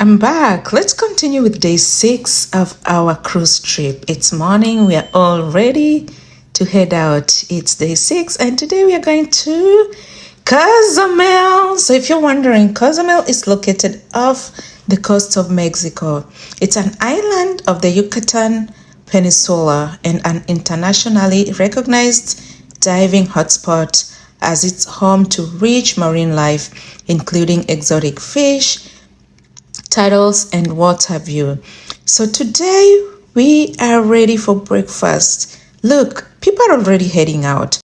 I'm back. Let's continue with day 6 of our cruise trip. It's morning. We are all ready to head out. It's day 6 and today we are going to Cozumel. So if you're wondering, Cozumel is located off the coast of Mexico. It's an island of the Yucatan Peninsula and an internationally recognized diving hotspot as it's home to rich marine life, including exotic fish, turtles, and water view. So today we are ready for breakfast. Look, people are already heading out.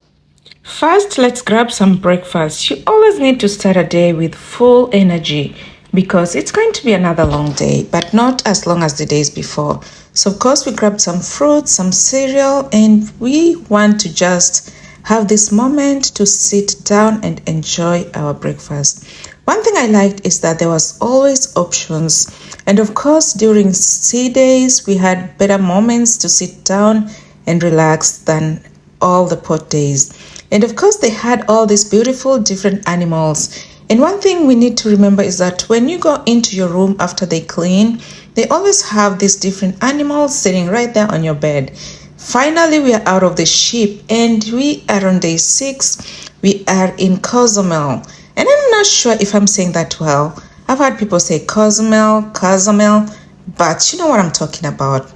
First, let's grab some breakfast. You always need to start a day with full energy because it's going to be another long day, but not as long as the days before. So of course we grabbed some fruit, some cereal, and we want to just have this moment to sit down and enjoy our breakfast. One thing I liked is that there was always options. And of course, during sea days, we had better moments to sit down and relax than all the port days. And of course, they had all these beautiful different animals. And one thing we need to remember is that when you go into your room after they clean, they always have these different animals sitting right there on your bed. Finally, we are out of the ship and we are on day 6. We are in Cozumel. And I'm not sure if I'm saying that well. I've heard people say Cozumel, but you know what I'm talking about.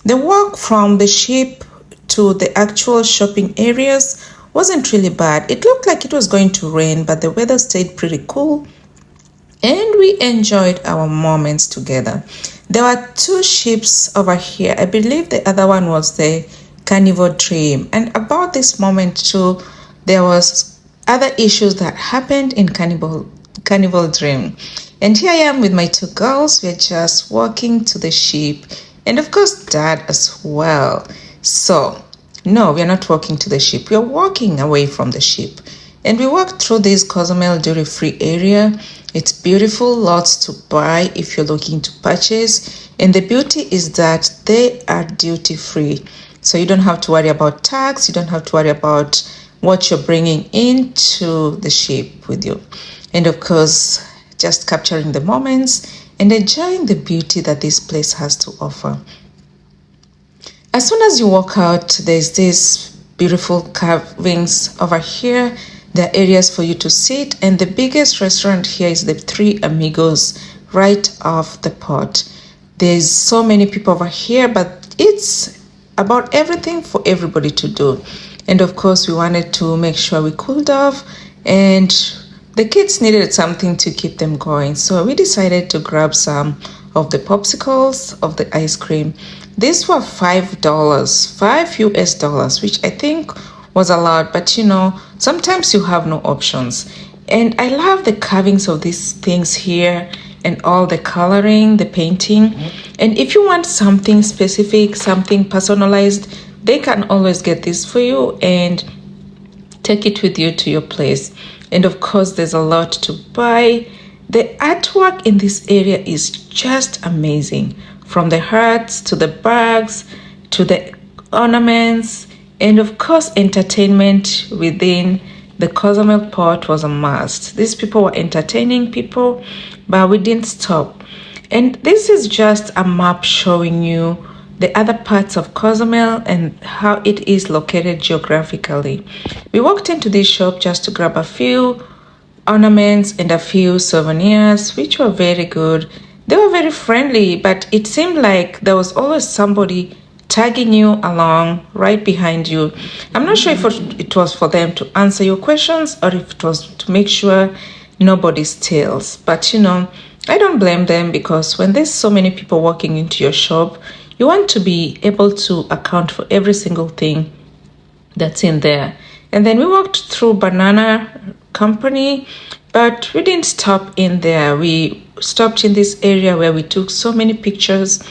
The walk from the ship to the actual shopping areas wasn't really bad. It looked like it was going to rain, but the weather stayed pretty cool and we enjoyed our moments together. There were 2 ships over here. I believe the other one was the Carnival Dream. And about this moment too, there was other issues that happened in Carnival Dream. And here I am with my 2 girls. We're just walking to the ship. And of course, Dad as well. So, no, we're not walking to the ship. We're walking away from the ship. And we walked through this Cozumel duty-free area. It's beautiful, lots to buy if you're looking to purchase. And the beauty is that they are duty-free. So you don't have to worry about tax. You don't have to worry about what you're bringing into the ship with you. And of course, just capturing the moments and enjoying the beauty that this place has to offer. As soon as you walk out, there's this beautiful carvings over here. There are areas for you to sit, and the biggest restaurant here is the Three Amigos right off the port. There's so many people over here, but it's about everything for everybody to do. And of course, we wanted to make sure we cooled off, and the kids needed something to keep them going. So we decided to grab some of the popsicles, of the ice cream. These were $5, $5 US, which I think was allowed, but you know, sometimes you have no options. And I love the carvings of these things here and all the coloring, the painting. And if you want something specific, something personalized, they can always get this for you and take it with you to your place. And of course, there's a lot to buy. The artwork in this area is just amazing. From the hearts to the bags to the ornaments. And of course, entertainment within the Cozumel port was a must. These people were entertaining people, but we didn't stop. And this is just a map showing you the other parts of Cozumel and how it is located geographically. We walked into this shop just to grab a few ornaments and a few souvenirs, which were very good. They were very friendly, but it seemed like there was always somebody tagging you along right behind you. I'm not sure if it was for them to answer your questions or if it was to make sure nobody steals. But you know, I don't blame them because when there's so many people walking into your shop, you want to be able to account for every single thing that's in there. And then we walked through Banana Company, but we didn't stop in there. We stopped in this area where we took so many pictures,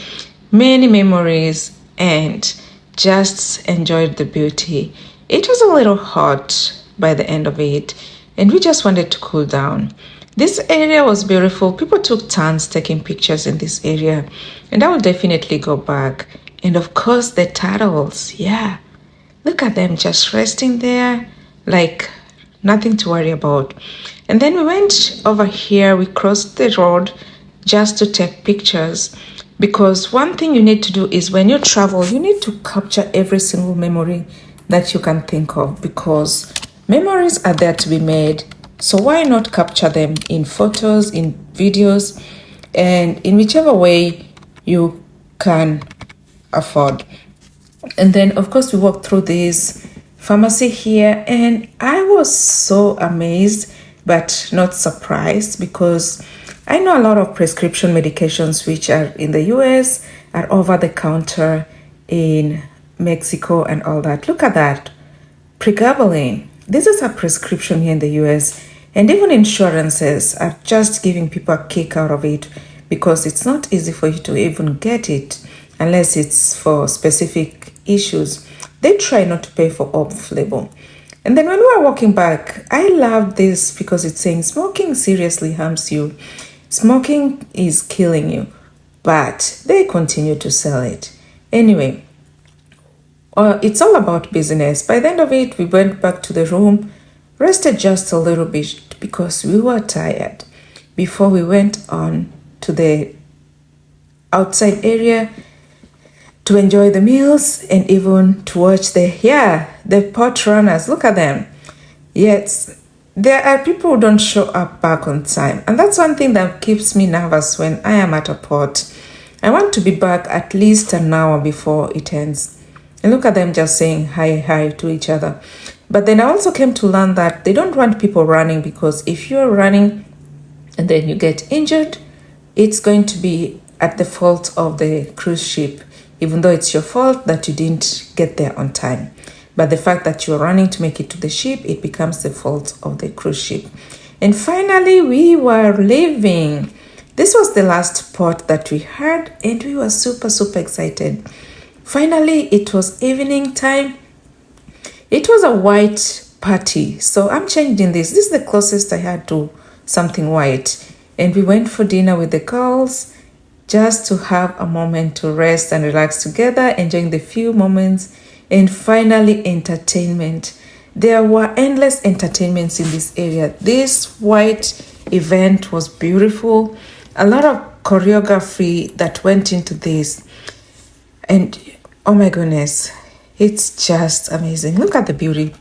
many memories, and just enjoyed the beauty. It was a little hot by the end of it, and we just wanted to cool down. This area was beautiful. People took turns taking pictures in this area, and I will definitely go back. And of course, the turtles. Yeah, look at them just resting there like nothing to worry about. And then we went over here. We crossed the road just to take pictures. Because one thing you need to do is when you travel, you need to capture every single memory that you can think of, because memories are there to be made. So why not capture them in photos, in videos, and in whichever way you can afford. And then of course we walked through this pharmacy here, and I was so amazed but not surprised, because I know a lot of prescription medications which are in the US are over the counter in Mexico and all that. Look at that. Pregabalin. This is a prescription here in the US, and even insurances are just giving people a kick out of it, because it's not easy for you to even get it unless it's for specific issues. They try not to pay for off-label. And then when we were walking back, I loved this because it's saying smoking seriously harms you. Smoking is killing you. But they continue to sell it. Anyway, it's all about business. By the end of it, we went back to the room, rested just a little bit because we were tired before we went on to the outside area to enjoy the meals and even to watch the pot runners. Look at them. Yes, there are people who don't show up back on time. And that's one thing that keeps me nervous when I am at a port. I want to be back at least an hour before it ends. And look at them just saying hi to each other. But then I also came to learn that they don't want people running, because if you're running and then you get injured, it's going to be at the fault of the cruise ship, even though it's your fault that you didn't get there on time. But the fact that you're running to make it to the ship, it becomes the fault of the cruise ship. And finally, we were leaving. This was the last port that we had, and we were super, super excited. Finally, it was evening time. It was a white party, so I'm changing this. This is the closest I had to something white. And we went for dinner with the girls, just to have a moment to rest and relax together, enjoying the few moments. And finally, entertainment. There were endless entertainments in this area. This white event was beautiful. A lot of choreography that went into this. And oh my goodness, it's just amazing. Look at the beauty.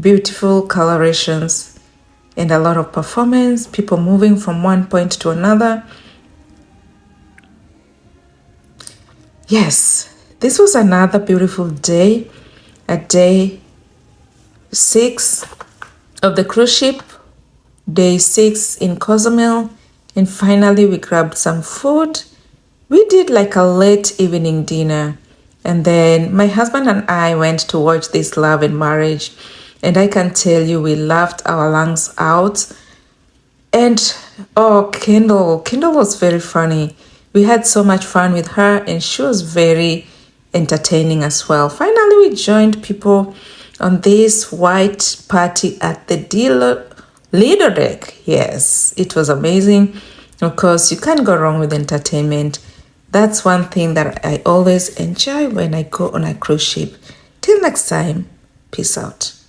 Beautiful colorations and a lot of performance. People moving from one point to another. Yes, this was another beautiful day, at day 6 of the cruise ship, day 6 in Cozumel, and finally we grabbed some food. We did like a late evening dinner, and then my husband and I went to watch this Love and Marriage, and I can tell you we laughed our lungs out. And oh, Kendall was very funny. We had so much fun with her, and she was very entertaining as well. Finally, we joined people on this white party at the Lido deck. Yes, it was amazing. Of course, you can't go wrong with entertainment. That's one thing that I always enjoy when I go on a cruise ship. Till next time, peace out.